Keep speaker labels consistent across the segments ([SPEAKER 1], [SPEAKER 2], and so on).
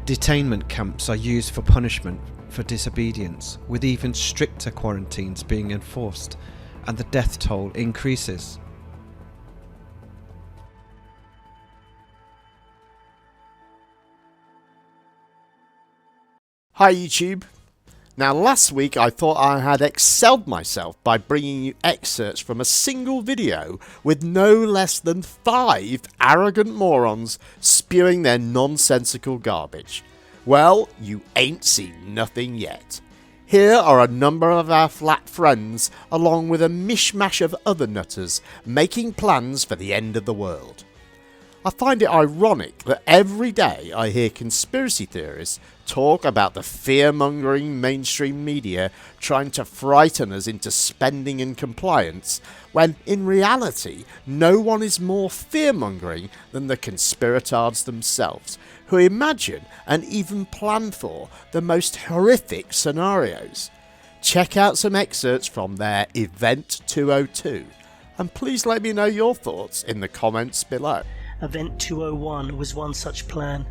[SPEAKER 1] Detainment camps are used for punishment for disobedience, with even stricter quarantines being enforced, and the death toll increases.
[SPEAKER 2] Hi YouTube. Now last week I thought I had excelled myself by bringing you excerpts from a single video with no less than 5 arrogant morons spewing their nonsensical garbage. Well, you ain't seen nothing yet. Here are a number of our flat friends along with a mishmash of other nutters making plans for the end of the world. I find it ironic that every day I hear conspiracy theorists talk about the fear-mongering mainstream media trying to frighten us into spending and compliance, when in reality no one is more fear-mongering than the conspiratards themselves, who imagine and even plan for the most horrific scenarios. Check out some excerpts from their Event 202, and please let me know your thoughts in the comments below.
[SPEAKER 3] Event 201 was one such plan.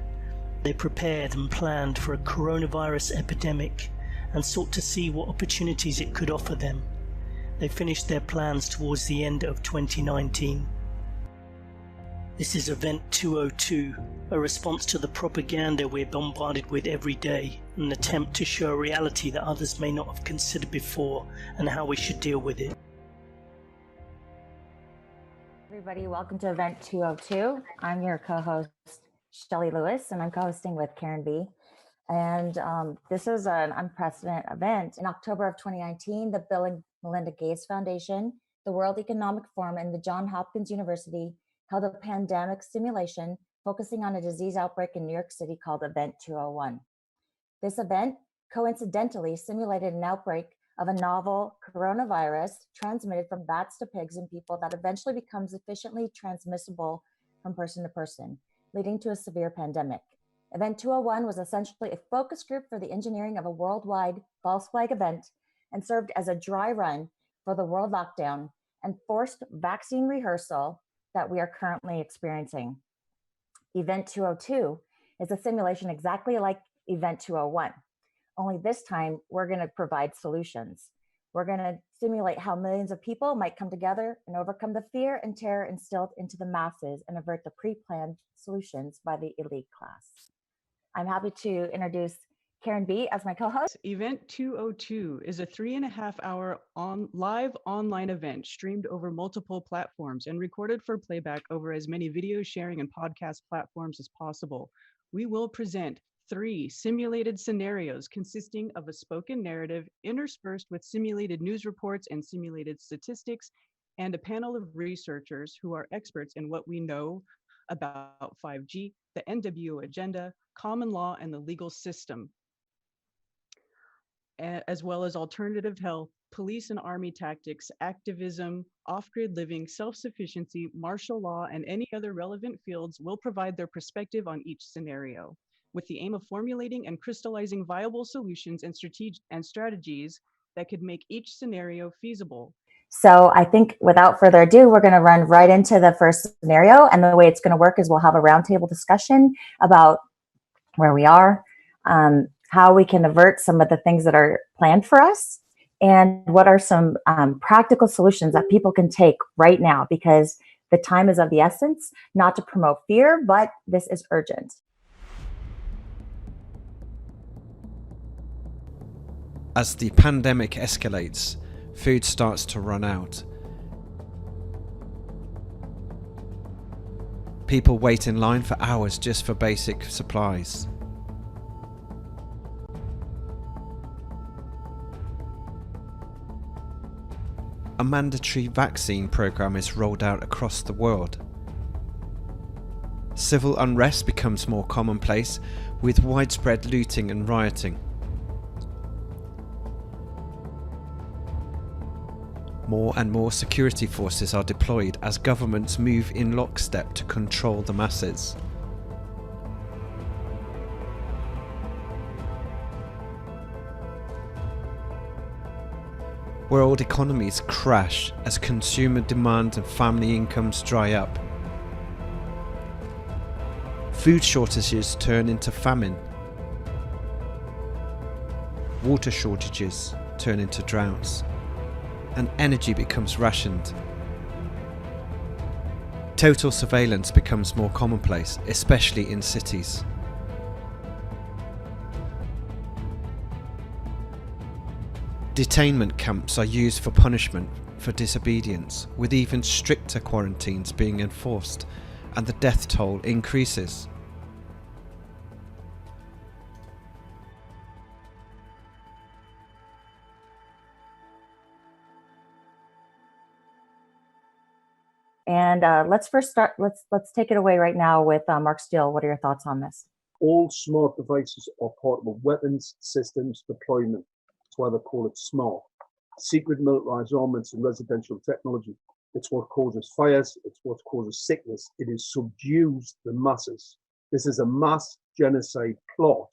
[SPEAKER 3] They prepared and planned for a coronavirus epidemic and sought to see what opportunities it could offer them. They finished their plans towards the end of 2019. This is Event 202, a response to the propaganda we're bombarded with every day, an attempt to show a reality that others may not have considered before and how we should deal with it.
[SPEAKER 4] Everybody, welcome to Event 202. I'm your co-host, Shelly Lewis, and I'm co-hosting with Karen B. And this is an unprecedented event. In October of 2019, the Bill and Melinda Gates Foundation, the World Economic Forum, and the Johns Hopkins University held a pandemic simulation focusing on a disease outbreak in New York City called Event 201. This event coincidentally simulated an outbreak of a novel coronavirus transmitted from bats to pigs in people that eventually becomes efficiently transmissible from person to person, leading to a severe pandemic. Event 201 was essentially a focus group for the engineering of a worldwide false flag event and served as a dry run for the world lockdown and forced vaccine rehearsal that we are currently experiencing. Event 202 is a simulation exactly like Event 201. Only this time, we're going to provide solutions. We're going to simulate how millions of people might come together and overcome the fear and terror instilled into the masses and avert the pre-planned solutions by the elite class. I'm happy to introduce Karen B. as my co-host.
[SPEAKER 5] Event 202 is a 3.5-hour live online event streamed over multiple platforms and recorded for playback over as many video sharing and podcast platforms as possible. We will present 3 simulated scenarios consisting of a spoken narrative interspersed with simulated news reports and simulated statistics, and a panel of researchers who are experts in what we know about 5G, the NWO agenda, common law, and the legal system, as well as alternative health, police and army tactics, activism, off-grid living, self-sufficiency, martial law, and any other relevant fields will provide their perspective on each scenario, with the aim of formulating and crystallizing viable solutions and strategies that could make each scenario feasible.
[SPEAKER 4] So I think without further ado, we're going to run right into the first scenario. And the way it's going to work is we'll have a roundtable discussion about where we are, how we can avert some of the things that are planned for us, and what are some practical solutions that people can take right now, because the time is of the essence, not to promote fear, but this is urgent.
[SPEAKER 1] As the pandemic escalates, food starts to run out. People wait in line for hours just for basic supplies. A mandatory vaccine program is rolled out across the world. Civil unrest becomes more commonplace, with widespread looting and rioting. More and more security forces are deployed as governments move in lockstep to control the masses. World economies crash as consumer demand and family incomes dry up. Food shortages turn into famine water shortages turn into droughts, and energy becomes rationed. Total surveillance becomes more commonplace, especially in cities. Detainment camps are used for punishment for disobedience, with even stricter quarantines being enforced, and the death toll increases.
[SPEAKER 4] And let's first start. Let's take it away right now with Mark Steele. What are your thoughts on this?
[SPEAKER 6] All smart devices are part of a weapons systems deployment. That's why they call it smart. Secret militarized armaments and residential technology. It's what causes fires. It's what causes sickness. It is subdues the masses. This is a mass genocide plot.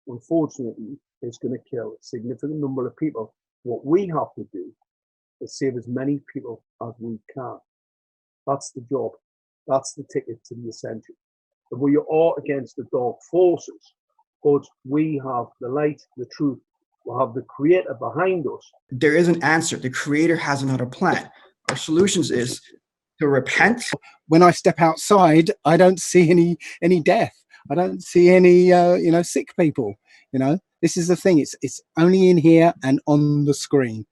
[SPEAKER 6] Unfortunately, it's going to kill a significant number of people. What we have to do is save as many people as we can. That's the job. That's the ticket to the ascension. And we are against the dark forces, but we have the light, the truth. We have the creator behind us.
[SPEAKER 7] There is an answer. The creator has another plan. Our solutions is to repent.
[SPEAKER 8] When I step outside, I don't see any death. I don't see any sick people. This is the thing. It's only in here and on the screen.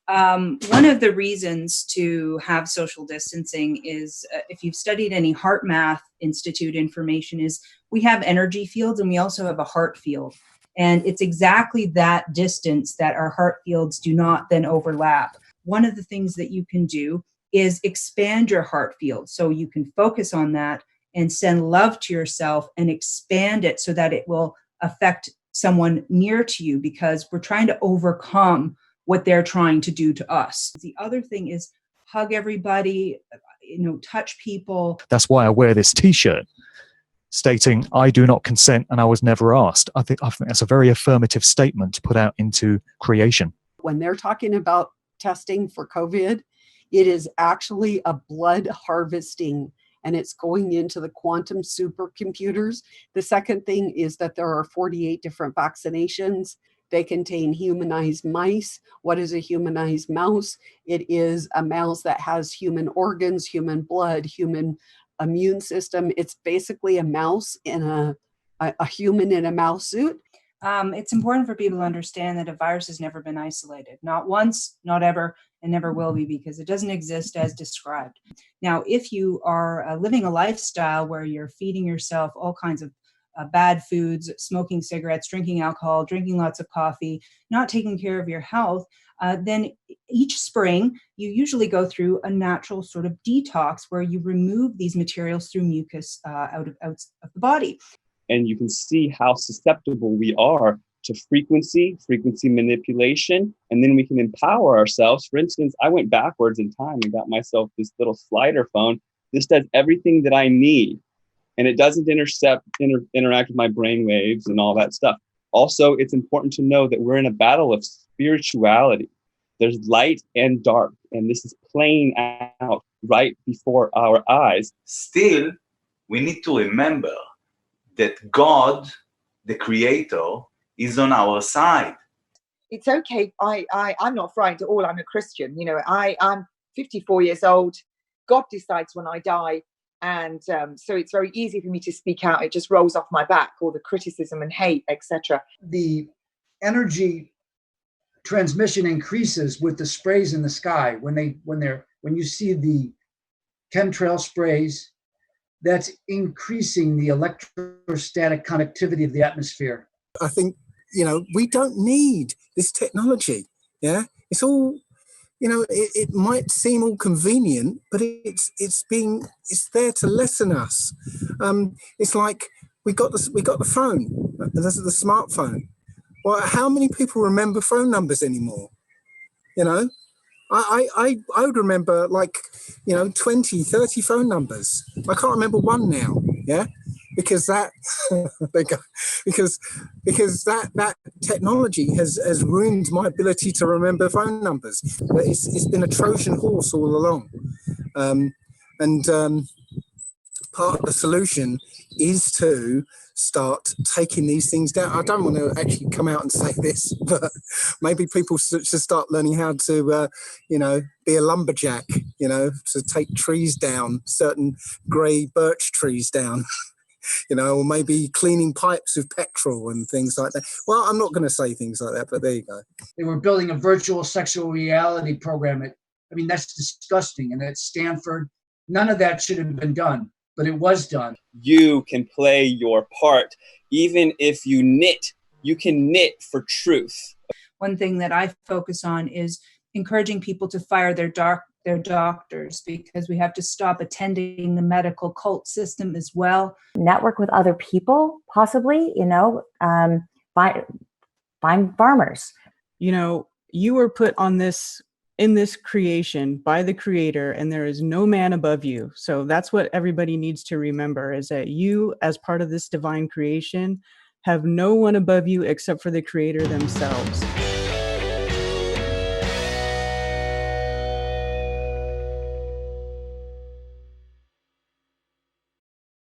[SPEAKER 9] One of the reasons to have social distancing is, if you've studied any Heart Math Institute information, is we have energy fields and we also have a heart field. And it's exactly that distance that our heart fields do not then overlap. One of the things that you can do is expand your heart field. So you can focus on that and send love to yourself and expand it so that it will affect someone near to you, because we're trying to overcome what they're trying to do to us. The other thing is hug everybody, touch people.
[SPEAKER 10] That's why I wear this T-shirt stating, I do not consent and I was never asked. I think that's a very affirmative statement to put out into creation.
[SPEAKER 11] When they're talking about testing for COVID, it is actually a blood harvesting, and it's going into the quantum supercomputers. The second thing is that there are 48 different vaccinations. They contain humanized mice. What is a humanized mouse? It is a mouse that has human organs, human blood, human immune system. It's basically a mouse in a human in a mouse suit.
[SPEAKER 9] It's important for people to understand that a virus has never been isolated. Not once, not ever, and never will be, because it doesn't exist as described. Now, if you are living a lifestyle where you're feeding yourself all kinds of bad foods, smoking cigarettes, drinking alcohol, drinking lots of coffee, not taking care of your health, then each spring you usually go through a natural sort of detox where you remove these materials through mucus out of the body.
[SPEAKER 12] And you can see how susceptible we are to frequency manipulation, and then we can empower ourselves. For instance, I went backwards in time and got myself this little slider phone. This does everything that I need. And it doesn't interact with my brain waves and all that stuff. Also, it's important to know that we're in a battle of spirituality. There's light and dark, and this is playing out right before our eyes.
[SPEAKER 13] Still, we need to remember that God, the Creator, is on our side.
[SPEAKER 14] It's okay. I'm not frightened at all. I'm a Christian. I'm 54 years old. God decides when I die. And so it's very easy for me to speak out. It just rolls off my back, all the criticism and hate, etc.
[SPEAKER 15] The energy transmission increases with the sprays in the sky. When you see the chemtrail sprays, that's increasing the electrostatic conductivity of the atmosphere.
[SPEAKER 8] I think, we don't need this technology. Yeah, it's all, it might seem all convenient, but it's there to lessen us. It's like we got the phone, the smartphone. Well, how many people remember phone numbers anymore? I would remember 20, 30 phone numbers. I can't remember one now. Yeah, because that because that technology has ruined my ability to remember phone numbers. It's been a Trojan horse all along, part of the solution is to start taking these things down. I don't want to actually come out and say this, but maybe people should start learning how to, be a lumberjack, to take trees down, certain grey birch trees down, or maybe cleaning pipes with petrol and things like that. Well, I'm not going to say things like that, but there you go.
[SPEAKER 15] They were building a virtual sexual reality program. That's disgusting. And at Stanford, none of that should have been done, but it was done.
[SPEAKER 12] You can play your part. Even if you can knit for truth.
[SPEAKER 9] One thing that I focus on is encouraging people to fire their doctors, because we have to stop attending the medical cult system as well.
[SPEAKER 4] Network with other people, possibly, find farmers.
[SPEAKER 5] You were put on this in this creation by the Creator, and there is no man above you. So that's what everybody needs to remember, is that you, as part of this divine creation, have no one above you except for the Creator themselves.